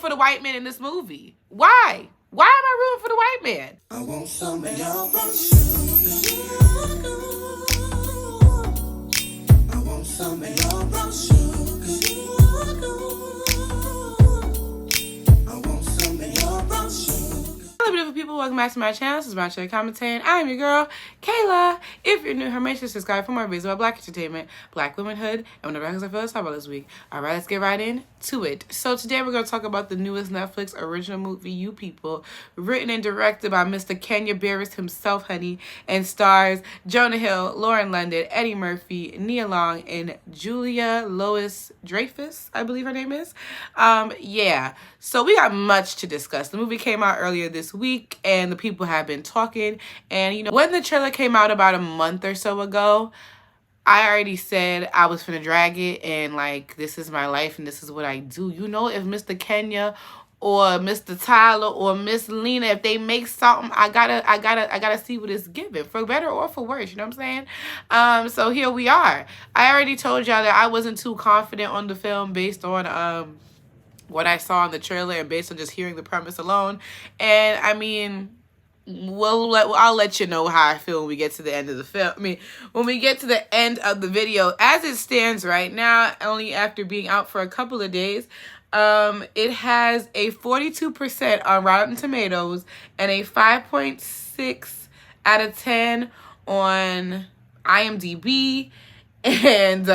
for the white man in this movie? Why? Why am I rooting for the white man? I want some of your brown sugar. I want some of your brown sugar. I want some of your brown sugar. Hello beautiful people, welcome back to my channel. This is Brownsugar commentating. I'm your girl, Kayla. If you're new here, make sure to subscribe for more videos about black entertainment, black womanhood, and whatever else I feel to talk about this week. Alright, let's get right into it. So today we're going to talk about the newest Netflix original movie, You People, written and directed by Mr. Kenya Barris himself, honey, and stars Jonah Hill, Lauren London, Eddie Murphy, Nia Long, and Julia Louis Dreyfus, I believe her name is. Yeah, so we got much to discuss. The movie came out earlier this week, and the people have been talking. And, you know, when the trailer came out about a month or so ago, I already said I was finna drag it, and, like, this is my life, and this is what I do. You know, if Mr. Kenya or Mr. Tyler or Miss Lena, if they make something, I gotta see what it's given, for better or for worse, you know what I'm saying? So here we are. I already told y'all that I wasn't too confident on the film based on what I saw in the trailer and based on just hearing the premise alone. And I mean, I'll let you know how I feel when we get to the end of the film. I mean, when we get to the end of the video. As it stands right now, only after being out for a couple of days, it has a 42% on Rotten Tomatoes and a 5.6 out of 10 on IMDb, and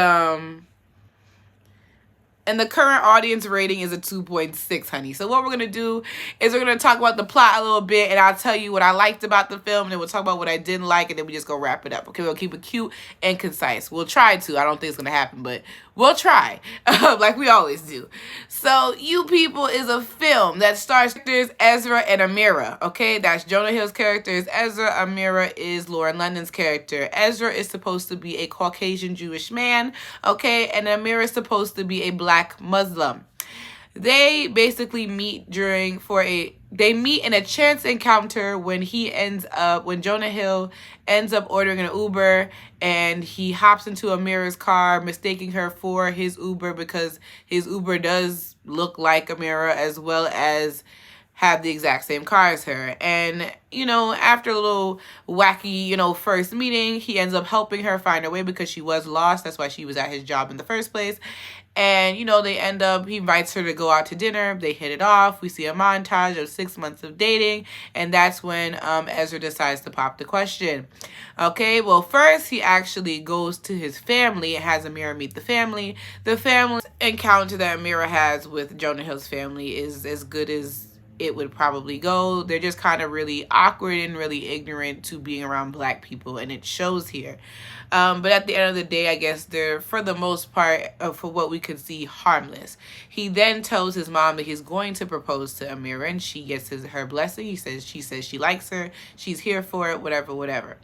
the current audience rating is a 2.6, honey. So what we're going to do is we're going to talk about the plot a little bit, and I'll tell you what I liked about the film, and then we'll talk about what I didn't like, and then we just go wrap it up. Okay, we'll keep it cute and concise. We'll try to. I don't think it's going to happen, but we'll try, like we always do. So You People is a film that stars characters Ezra and Amira, okay? That's Jonah Hill's character is Ezra. Amira is Lauren London's character. Ezra is supposed to be a Caucasian Jewish man, okay? And Amira is supposed to be a black Muslim. They basically meet they meet in a chance encounter when Jonah Hill ends up ordering an Uber, and he hops into Amira's car, mistaking her for his Uber because his Uber does look like Amira as well as have the exact same car as her. And, you know, after a little wacky, you know, first meeting, he ends up helping her find her way because she was lost. That's why she was at his job in the first place. And, you know, he invites her to go out to dinner. They hit it off. We see a montage of 6 months of dating. And that's when Ezra decides to pop the question. Okay, well, first he actually goes to his family and has Amira meet the family. The family encounter that Amira has with Jonah Hill's family is as good as it would probably go. They're just kind of really awkward and really ignorant to being around black people, and it shows here. But at the end of the day, I guess they're, for the most part, for what we could see, harmless. He then tells his mom that he's going to propose to Amira, and she gets her blessing. She says she likes her, she's here for it, whatever.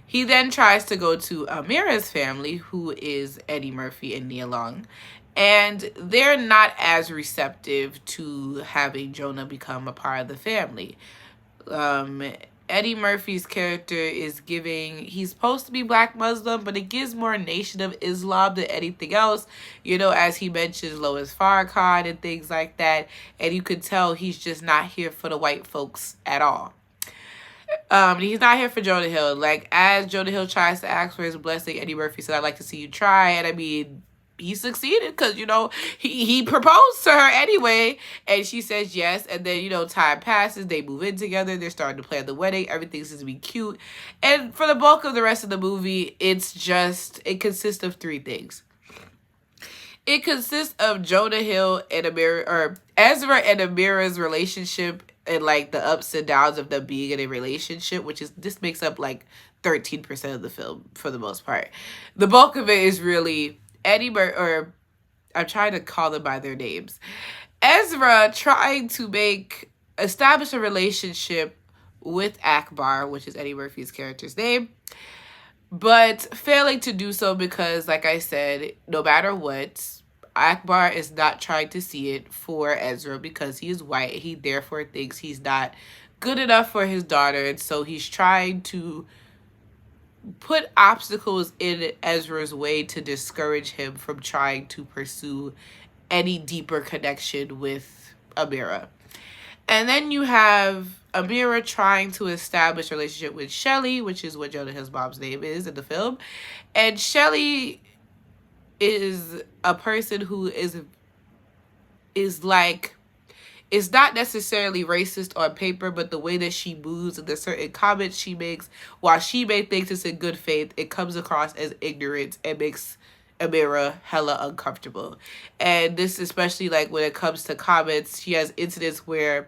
He then tries to go to Amira's family, who is Eddie Murphy and Nia Long, and they're not as receptive to having Jonah become a part of the family. Eddie Murphy's character he's supposed to be black Muslim, but it gives more Nation of Islam than anything else, you know, as he mentions Louis Farrakhan and things like that. And you could tell he's just not here for the white folks at all. He's not here for Jonah Hill. Like, as Jonah Hill tries to ask for his blessing, Eddie Murphy said, "I'd like to see you try." And I mean, he succeeded because, you know, he proposed to her anyway, and she says yes. And then, you know, time passes, they move in together, they're starting to plan the wedding, everything seems to be cute. And for the bulk of the rest of the movie, it consists of three things. It consists of Jonah Hill and Ezra and Amira's relationship, and like the ups and downs of them being in a relationship, this makes up like 13% of the film for the most part. The bulk of it is really I'm trying to call them by their names. Ezra trying to establish a relationship with Akbar, which is Eddie Murphy's character's name, but failing to do so because, like I said, no matter what, Akbar is not trying to see it for Ezra because he is white. He therefore thinks he's not good enough for his daughter, and so he's trying to put obstacles in Ezra's way to discourage him from trying to pursue any deeper connection with Amira. And then you have Amira trying to establish a relationship with Shelly, which is what Jonah Hill's mom's name is in the film. And Shelly is a person who is like, it's not necessarily racist on paper, but the way that she moves and the certain comments she makes, while she may think it's in good faith, it comes across as ignorance and makes Amira hella uncomfortable. And this especially like when it comes to comments, she has incidents where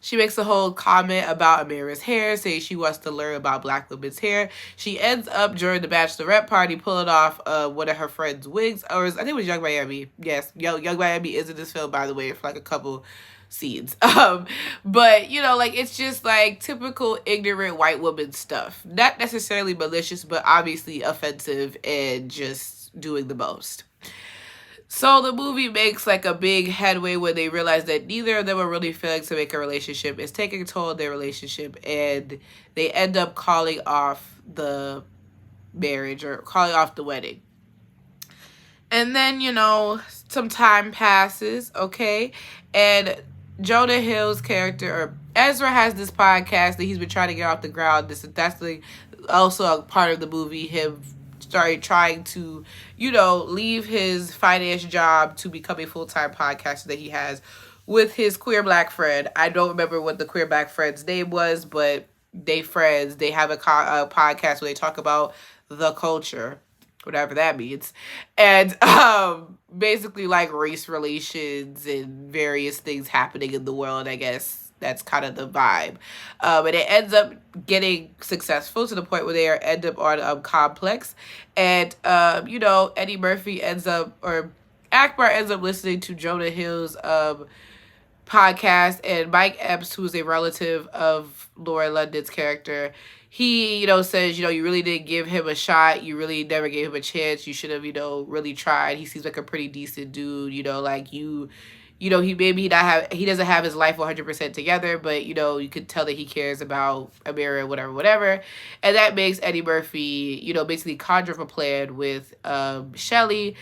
she makes a whole comment about Amira's hair, saying she wants to learn about black women's hair. She ends up during the bachelorette party pulling off one of her friend's wigs. Or I think it was Young Miami. Yes, Young Miami is in this film, by the way, for like a couple scenes. But, you know, like, it's just like typical ignorant white woman stuff. Not necessarily malicious, but obviously offensive and just doing the most. So the movie makes like a big headway when they realize that neither of them are really feeling to make a relationship. It's taking a toll on their relationship, and they end up calling off the marriage or calling off the wedding. And then, you know, some time passes, okay? And Jonah Hill's character, or Ezra, has this podcast that he's been trying to get off the ground. That's like also a part of the movie, him started trying to, you know, leave his finance job to become a full-time podcaster that he has with his queer black friend. I don't remember what the queer black friend's name was, but they friends. They have a podcast where they talk about the culture, whatever that means, and basically like race relations and various things happening in the world, I guess. That's kind of the vibe. And it ends up getting successful to the point where they end up on Complex. And, you know, Eddie Murphy ends up, or Akbar ends up listening to Jonah Hill's podcast. And Mike Epps, who's a relative of Laura London's character, he, you know, says, you know, you really didn't give him a shot. You really never gave him a chance. You should have, you know, really tried. He seems like a pretty decent dude, you know, like you know, he doesn't have his life 100% together, but, you know, you could tell that he cares about Amira, whatever. And that makes Eddie Murphy, you know, basically conjure up a plan with Shelly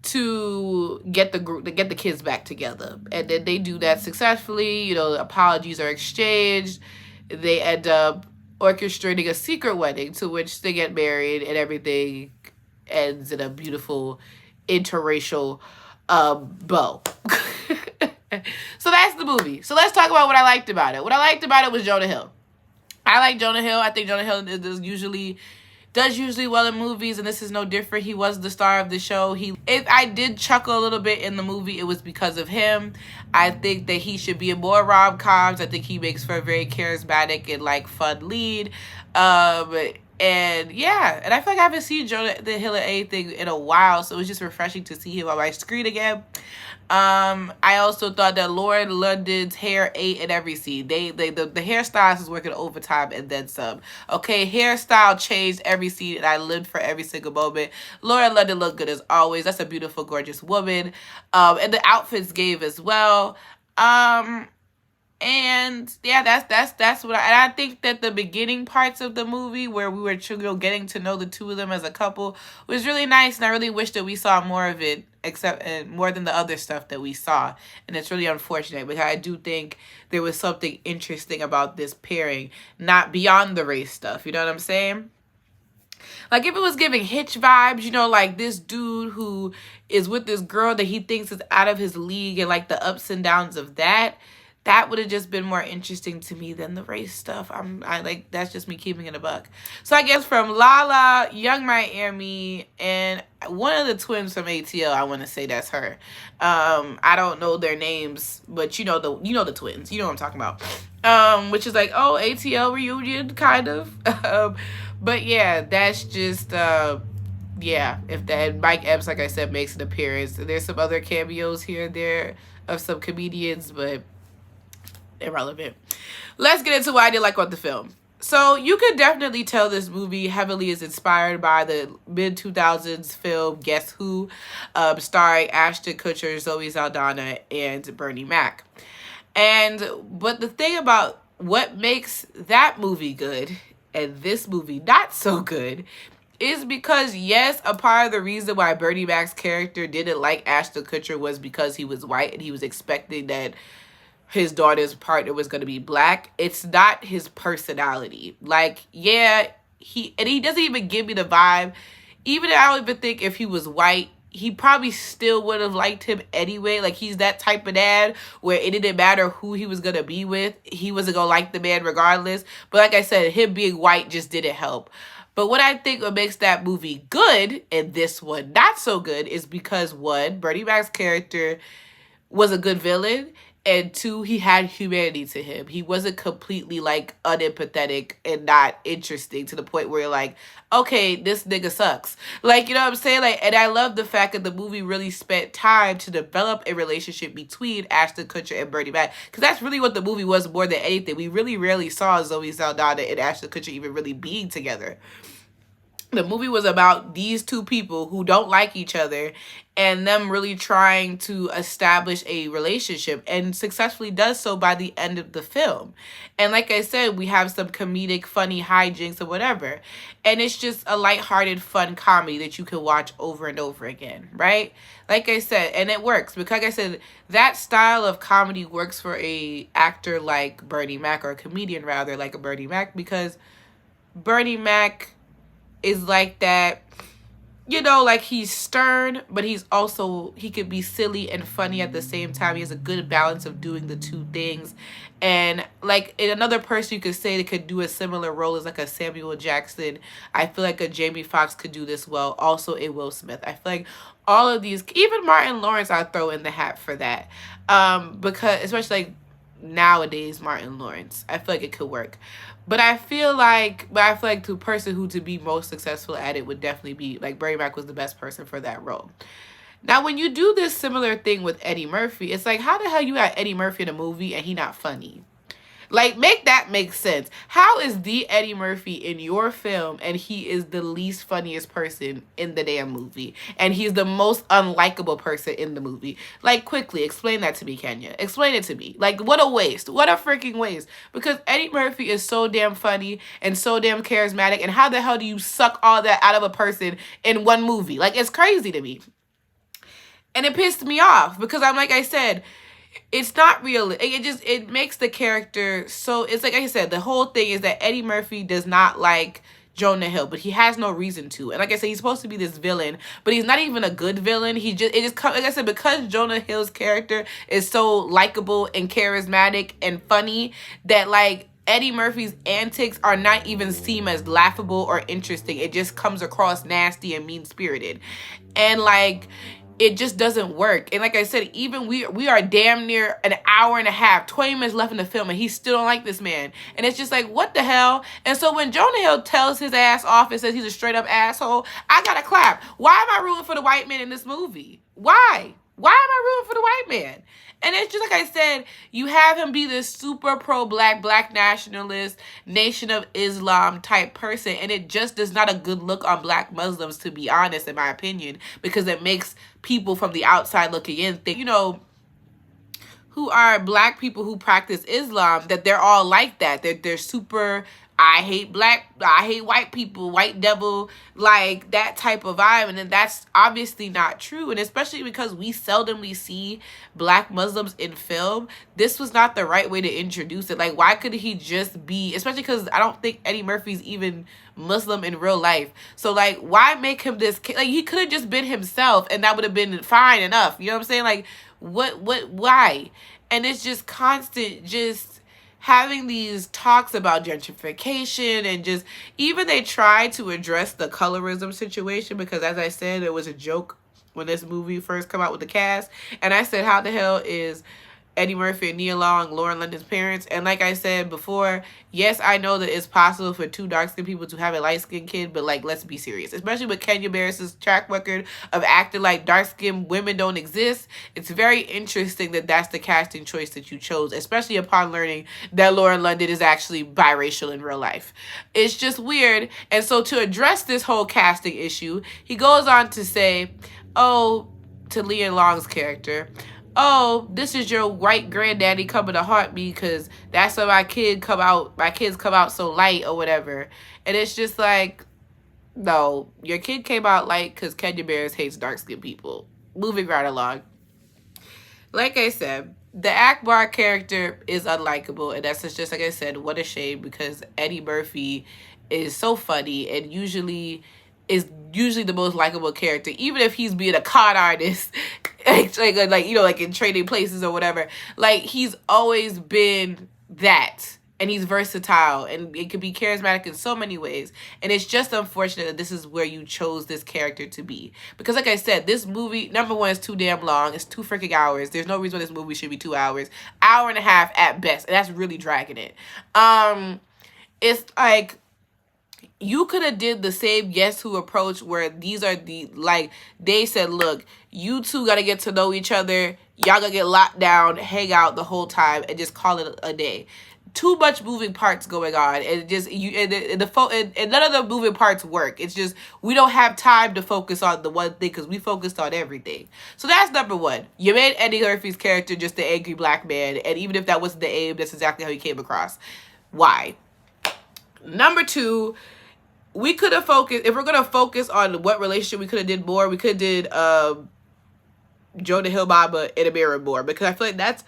to get the kids back together. And then they do that successfully. You know, apologies are exchanged. They end up orchestrating a secret wedding to which they get married, and everything ends in a beautiful interracial bow. So that's the movie. So let's talk about what I liked about it. What I liked about it was Jonah Hill. I like Jonah Hill. I think Jonah Hill does usually well in movies, and this is no different. He was the star of the show. If I did chuckle a little bit in the movie, it was because of him. I think that he should be in more rom-coms. I think he makes for a very charismatic and like fun lead. And yeah, and I feel like I haven't seen Jonah Hill in anything in a while, so it was just refreshing to see him on my screen again. I also thought that Lauren London's hair ate in every scene. The hairstylist was working overtime and then some. Okay, hairstyle changed every scene, and I lived for every single moment. Lauren London looked good as always. That's a beautiful, gorgeous woman. And the outfits gave as well. And yeah, that's what I think that the beginning parts of the movie where we were, you know, getting to know the two of them as a couple was really nice, and I really wish that we saw more of it, except more than the other stuff that we saw. And it's really unfortunate, because I do think there was something interesting about this pairing, not beyond the race stuff. You know what I'm saying? Like, if it was giving Hitch vibes, you know, like this dude who is with this girl that he thinks is out of his league, and like the ups and downs of that would have just been more interesting to me than the race stuff. I like, that's just me keeping it a buck. So I guess from Lala, Young Miami, and one of the twins from ATL, I want to say that's her. I don't know their names, but you know the twins. You know what I'm talking about. Which is like, oh, ATL reunion, kind of. But yeah, that's just yeah. If that Mike Epps, like I said, makes an appearance. There's some other cameos here and there of some comedians, but irrelevant. Let's get into what I did like about the film. So you could definitely tell this movie heavily is inspired by the mid-2000s film Guess Who, starring Ashton Kutcher, Zoe Saldana, and Bernie Mac. But the thing about what makes that movie good and this movie not so good is because, yes, a part of the reason why Bernie Mac's character didn't like Ashton Kutcher was because he was white and he was expecting that his daughter's partner was going to be black. It's not his personality. Like, yeah, he doesn't even give me the vibe. Even I don't even think if he was white, he probably still would have liked him anyway. Like, he's that type of dad where it didn't matter who he was going to be with. He wasn't going to like the man regardless. But like I said, him being white just didn't help. But what I think what makes that movie good and this one not so good is because, one, Bernie Mac's character was a good villain, and two, he had humanity to him. He wasn't completely, like, unempathetic and not interesting to the point where you're like, okay, this nigga sucks. Like, you know what I'm saying? Like, and I love the fact that the movie really spent time to develop a relationship between Ashton Kutcher and Bernie Mac, because that's really what the movie was more than anything. We really rarely saw Zoe Saldana and Ashton Kutcher even really being together. The movie was about these two people who don't like each other and them really trying to establish a relationship, and successfully does so by the end of the film. And like I said, we have some comedic, funny hijinks or whatever. And it's just a lighthearted, fun comedy that you can watch over and over again, right? Like I said, and it works because, like I said, that style of comedy works for a actor like Bernie Mac, or a comedian rather, like a Bernie Mac, because Bernie Mac is like that, you know, like he's stern, but he could be silly and funny at the same time. He has a good balance of doing the two things. And like, another person you could say that could do a similar role is like a Samuel Jackson. I feel like a Jamie Foxx could do this well. Also a Will Smith. I feel like all of these, even Martin Lawrence, I'll throw in the hat for that. Because especially like nowadays, Martin Lawrence, I feel like it could work. But I feel like the person who to be most successful at it would definitely be, like, Bernie Mac was the best person for that role. Now, when you do this similar thing with Eddie Murphy, it's like, how the hell you got Eddie Murphy in a movie and he not funny? Like, make that make sense. How is the Eddie Murphy in your film and he is the least funniest person in the damn movie? And he's the most unlikable person in the movie. Like, quickly, explain that to me, Kenya. Explain it to me. Like, what a waste. What a freaking waste. Because Eddie Murphy is so damn funny and so damn charismatic. And how the hell do you suck all that out of a person in one movie? Like, it's crazy to me. And it pissed me off because I'm like I said, it's not real. It makes the character so, it's like I said, the whole thing is that Eddie Murphy does not like Jonah Hill, but he has no reason to. And like I said, he's supposed to be this villain, but he's not even a good villain. Like I said, because Jonah Hill's character is so likable and charismatic and funny that, like, Eddie Murphy's antics are not even seem as laughable or interesting. It just comes across nasty and mean-spirited. And, like, it just doesn't work. And like I said, even we are damn near an hour and a half, 20 minutes left in the film, and he still don't like this man. And it's just like, what the hell? And so when Jonah Hill tells his ass off and says he's a straight up asshole, I gotta clap. Why am I rooting for the white man in this movie? Why? Why am I rooting for the white man? And it's just like I said, you have him be this super pro-black, black nationalist, Nation of Islam type person, and it just is not a good look on black Muslims, to be honest, in my opinion, because it makes people from the outside looking in think, you know, who are black people who practice Islam, that they're all like that. They're super, I hate white people, white devil, like that type of vibe. And then that's obviously not true. And especially because we seldomly see black Muslims in film, this was not the right way to introduce it. Like, why could he just be, especially because I don't think Eddie Murphy's even Muslim in real life. So, like, why make him this, like, he could have just been himself and that would have been fine enough. You know what I'm saying? Like, why? And it's just constant, just having these talks about gentrification, and just, even they try to address the colorism situation, because as I said, it was a joke when this movie first came out with the cast. And I said, how the hell is Eddie Murphy and Nia Long Lauren London's parents? And like I said before, yes, I know that it's possible for two dark-skinned people to have a light-skinned kid, but, like, let's be serious. Especially with Kenya Barris' track record of acting like dark-skinned women don't exist. It's very interesting that that's the casting choice that you chose, especially upon learning that Lauren London is actually biracial in real life. It's just weird. And so to address this whole casting issue, he goes on to say, oh, to Nia Long's character, oh, this is your white granddaddy coming to haunt me because that's why my kids come out so light or whatever. And it's just like, No, your kid came out light because Kenya Barris hates dark-skinned people. Moving right along. Like I said, the Akbar character is unlikable, and that's just like I said, what a shame, because Eddie Murphy is so funny and usually the most likable character, even if he's being a con artist, like you know, like in Trading Places or whatever. Like, he's always been that. And he's versatile, and it could be charismatic in so many ways. And it's just unfortunate that this is where you chose this character to be. Because like I said, this movie, number one, is too damn long. It's 2 freaking hours. There's no reason why this movie should be 2 hours. Hour and a half at best. And that's really dragging it. It's like, you could have did the same Guess Who approach where these are the, like, they said, look, you two got to get to know each other. Y'all gonna get locked down, hang out the whole time, and just call it a day. Too much moving parts going on, and just and none of the moving parts work. It's just we don't have time to focus on the one thing because we focused on everything. So that's number one. You made Eddie Murphy's character just the angry black man, and even if that wasn't the aim, that's exactly how he came across. Why? Number two, we could have focused. If we're gonna focus on what relationship we could have did more, we could have did Jonah Hill, Mama, and Amira more, because I feel like that's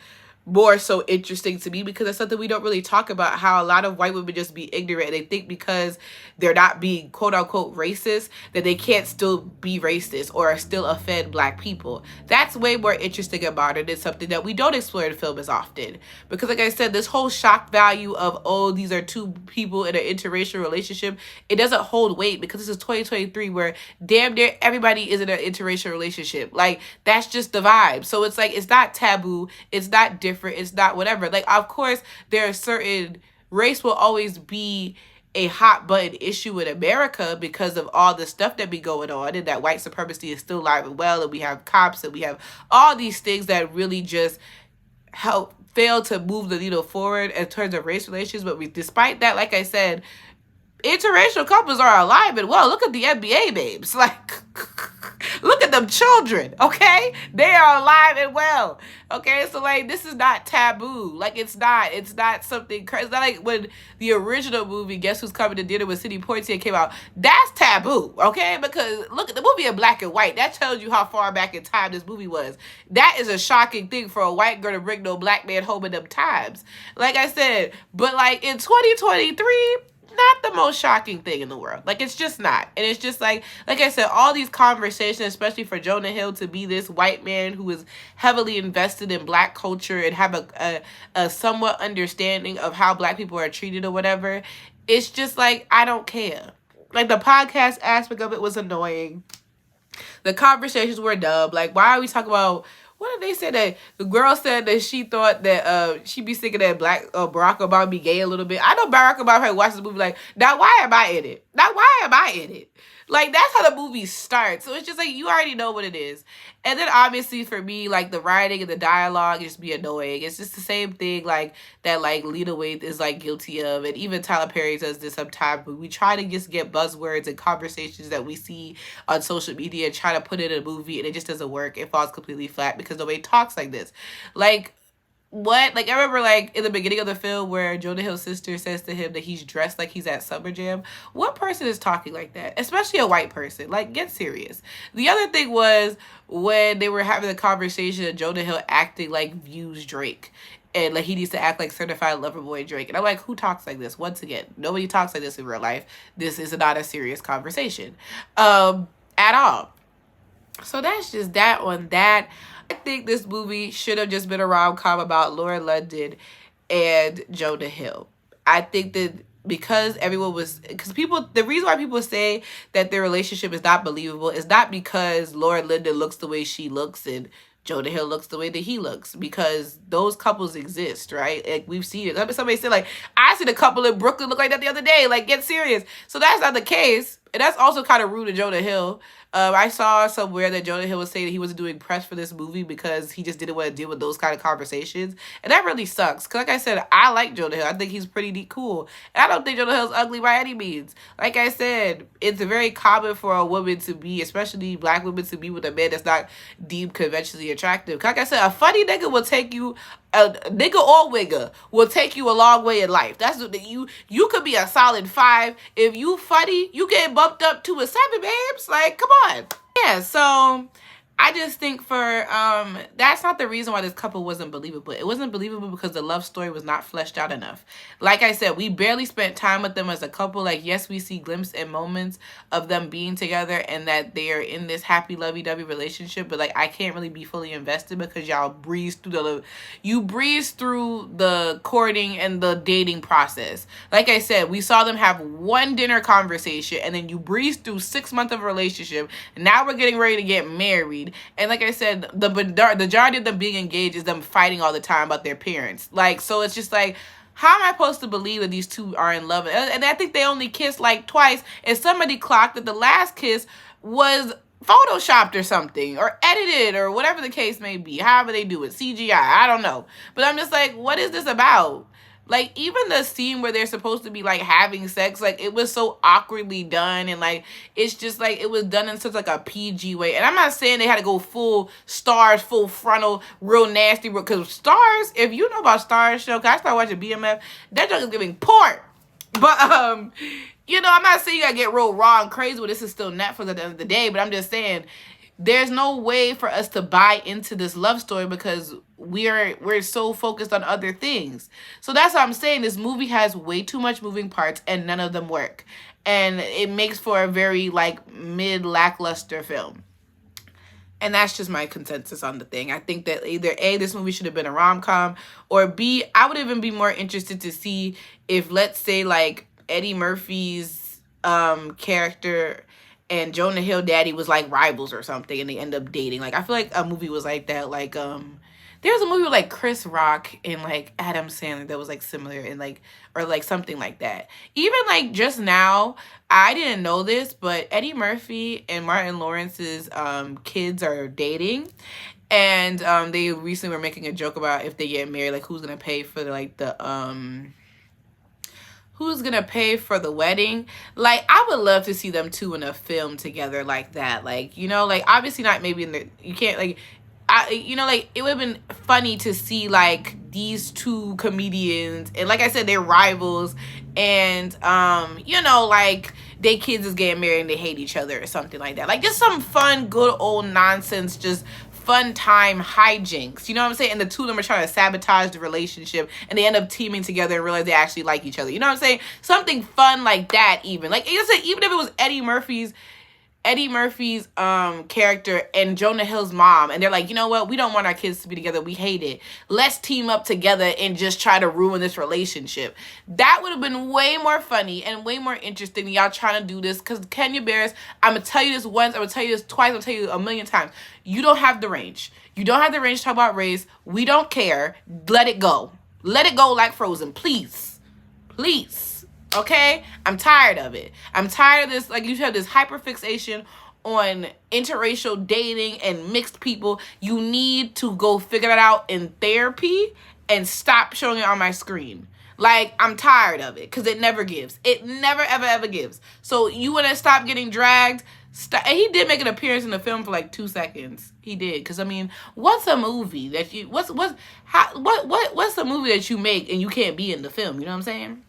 more so interesting to me, because it's something we don't really talk about, how a lot of white women just be ignorant and they think because they're not being quote unquote racist that they can't still be racist or still offend black people. That's way more interesting about it. It's something that we don't explore in film as often, because like I said, this whole shock value of, oh, these are two people in an interracial relationship, it doesn't hold weight, because this is 2023 where damn near everybody is in an interracial relationship. Like, that's just the vibe. So it's like, it's not taboo, it's not different, it's not whatever. Like, of course there are certain, race will always be a hot button issue in America because of all the stuff that be going on, and that white supremacy is still alive and well, and we have cops, and we have all these things that really just help fail to move the needle forward in terms of race relations. But despite that, like I said, interracial couples are alive and well. Look at the NBA babes. Like, look at them children, okay? They are alive and well, okay? So, like, this is not taboo. Like, it's not something crazy. It's not like when the original movie, Guess Who's Coming to Dinner with Sidney Poitier, came out. That's taboo, okay? Because look at the movie in black and white. That tells you how far back in time this movie was. That is a shocking thing for a white girl to bring no black man home in them times. Like I said, but, like, in 2023... not the most shocking thing in the world. Like, it's just not. And it's just like I said, all these conversations, especially for Jonah Hill to be this white man who is heavily invested in black culture and have a somewhat understanding of how black people are treated or whatever, it's just like, I don't care. Like, the podcast aspect of it was annoying. The conversations were dumb. Like, why are we talking about... what did they say? That the girl said that she thought that she'd be thinking that Barack Obama be gay a little bit. I know Barack Obama had watched this movie like, now why am I in it? Now why am I in it? Like, that's how the movie starts. So it's just like, you already know what it is. And then obviously for me, like, the writing and the dialogue just be annoying. It's just the same thing like that, like, Lena Waithe is like guilty of, and even Tyler Perry does this sometimes. But we try to just get buzzwords and conversations that we see on social media and try to put it in a movie, and it just doesn't work. It falls completely flat because nobody talks like this. Like, what? Like, I remember, like, in the beginning of the film where Jonah Hill's sister says to him that he's dressed like he's at Summer Jam. What person is talking like that? Especially a white person. Like, get serious. The other thing was when they were having the conversation of Jonah Hill acting like Views Drake. And, like, he needs to act like Certified Lover Boy Drake. And I'm like, who talks like this? Once again, nobody talks like this in real life. This is not a serious conversation. At all. So that's just that on that. I think this movie should have just been a rom-com about Lauren London and Jonah Hill. I think that because the reason why people say that their relationship is not believable is not because Lauren London looks the way she looks and Jonah Hill looks the way that he looks, because those couples exist, right? Like, we've seen it. Somebody said, like, I seen a couple in Brooklyn look like that the other day. Like, get serious. So that's not the case. And that's also kind of rude to Jonah Hill. I saw somewhere that Jonah Hill was saying that he wasn't doing press for this movie because he just didn't want to deal with those kind of conversations. And that really sucks. Because like I said, I like Jonah Hill. I think he's pretty cool. And I don't think Jonah Hill's ugly by any means. Like I said, it's very common for a woman to be, especially black women, to be with a man that's not deemed conventionally attractive. Like I said, a funny nigga will take you, a nigga or wigger will take you a long way in life. That's what you could be a solid 5. If you funny, you get bumped up to a 7, babes. Like, come on. Yeah, so I just think that's not the reason why this couple wasn't believable. It wasn't believable because the love story was not fleshed out enough. Like I said, we barely spent time with them as a couple. Like, yes, we see glimpses and moments of them being together and that they are in this happy lovey-dovey relationship, but like I can't really be fully invested because y'all breeze through the courting and the dating process. Like I said, we saw them have one dinner conversation and then you breeze through 6 months of a relationship. Now we're getting ready to get married. And like I said, the majority of them being engaged is them fighting all the time about their parents. Like, so it's just like, how am I supposed to believe that these two are in love? And I think they only kissed like twice. And somebody clocked that the last kiss was photoshopped or something, or edited, or whatever the case may be. However they do it, CGI, I don't know. But I'm just like, what is this about? Like, even the scene where they're supposed to be, like, having sex, like, it was so awkwardly done. And, like, it's just, like, it was done in such, like, a PG way. And I'm not saying they had to go full stars, full frontal, real nasty. Because Stars, if you know about Stars show, because I started watching BMF, that joke is giving porn. But, you know, I'm not saying you gotta get real raw and crazy, but this is still Netflix at the end of the day. But I'm just saying, there's no way for us to buy into this love story because we're so focused on other things. So that's what I'm saying. This movie has way too much moving parts and none of them work. And it makes for a very like lackluster film. And that's just my consensus on the thing. I think that either A, this movie should have been a rom-com, or B, I would even be more interested to see if, let's say, like Eddie Murphy's character and Jonah Hill daddy was like rivals or something and they end up dating. Like, I feel like a movie was like that. Like, there was a movie with like Chris Rock and like Adam Sandler that was like similar and like, or like something like that. Even like just now, I didn't know this, but Eddie Murphy and Martin Lawrence's kids are dating. And they recently were making a joke about if they get married, like who's gonna pay for who's gonna pay for the wedding. Like, I would love to see them two in a film together like that. Like, you know, like obviously not maybe in the, you can't like, you know, like it would have been funny to see like these two comedians and like I said, they're rivals and you know, like they kids is getting married and they hate each other or something like that. Like just some fun, good old nonsense, just fun time hijinks, you know what I'm saying? And the two of them are trying to sabotage the relationship and they end up teaming together and realize they actually like each other. You know what I'm saying? Something fun like that even. Like, you know, even if it was Eddie Murphy's character and Jonah Hill's mom, and they're like, you know what, we don't want our kids to be together, we hate it, let's team up together and just try to ruin this relationship. That would have been way more funny and way more interesting than y'all trying to do this. Because Kenya Barris, I'm gonna tell you this once, I'm gonna tell you this twice, I'm gonna tell you a million times, you don't have the range to talk about race. We don't care. Let it go like Frozen, please. Okay? I'm tired of it. I'm tired of this. Like, you have this hyperfixation on interracial dating and mixed people. You need to go figure that out in therapy and stop showing it on my screen. Like, I'm tired of it because it never gives. It never, ever, ever gives. So you want to stop getting dragged? And he did make an appearance in the film for like 2 seconds. He did. Because, I mean, what's a movie that you... What's a movie that you make and you can't be in the film? You know what I'm saying?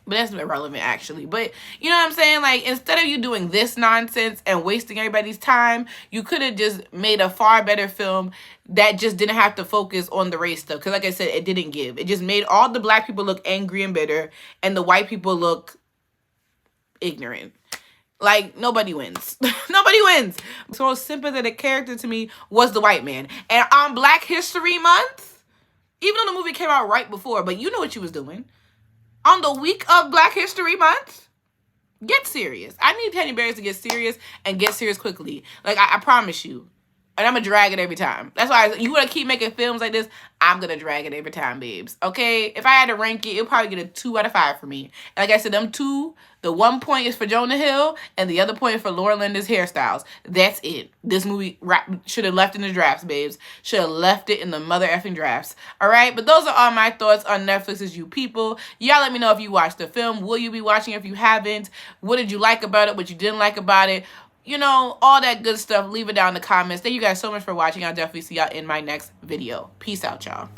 But that's irrelevant, actually. But, you know what I'm saying? Like, instead of you doing this nonsense and wasting everybody's time, you could have just made a far better film that just didn't have to focus on the race stuff. Because, like I said, it didn't give. It just made all the black people look angry and bitter, and the white people look ignorant. Like, nobody wins. Nobody wins. So a sympathetic character to me was the white man. And on Black History Month, even though the movie came out right before, but you know what you was doing. On the week of Black History Month, get serious. I need Kenya Barris to get serious and get serious quickly. Like, I promise you. And I'm going to drag it every time. That's why you want to keep making films like this, I'm going to drag it every time, babes. Okay? If I had to rank it, it'll probably get a 2 out of 5 for me. And like I said, them two, the 1 point is for Jonah Hill, and the other point is for Laura Linda's hairstyles. That's it. This movie should have left in the drafts, babes. Should have left it in the mother effing drafts. All right? But those are all my thoughts on Netflix's You People. Y'all let me know if you watched the film. Will you be watching if you haven't? What did you like about it? What you didn't like about it? You know, all that good stuff. Leave it down in the comments. Thank you guys so much for watching. I'll definitely see y'all in my next video. Peace out, y'all.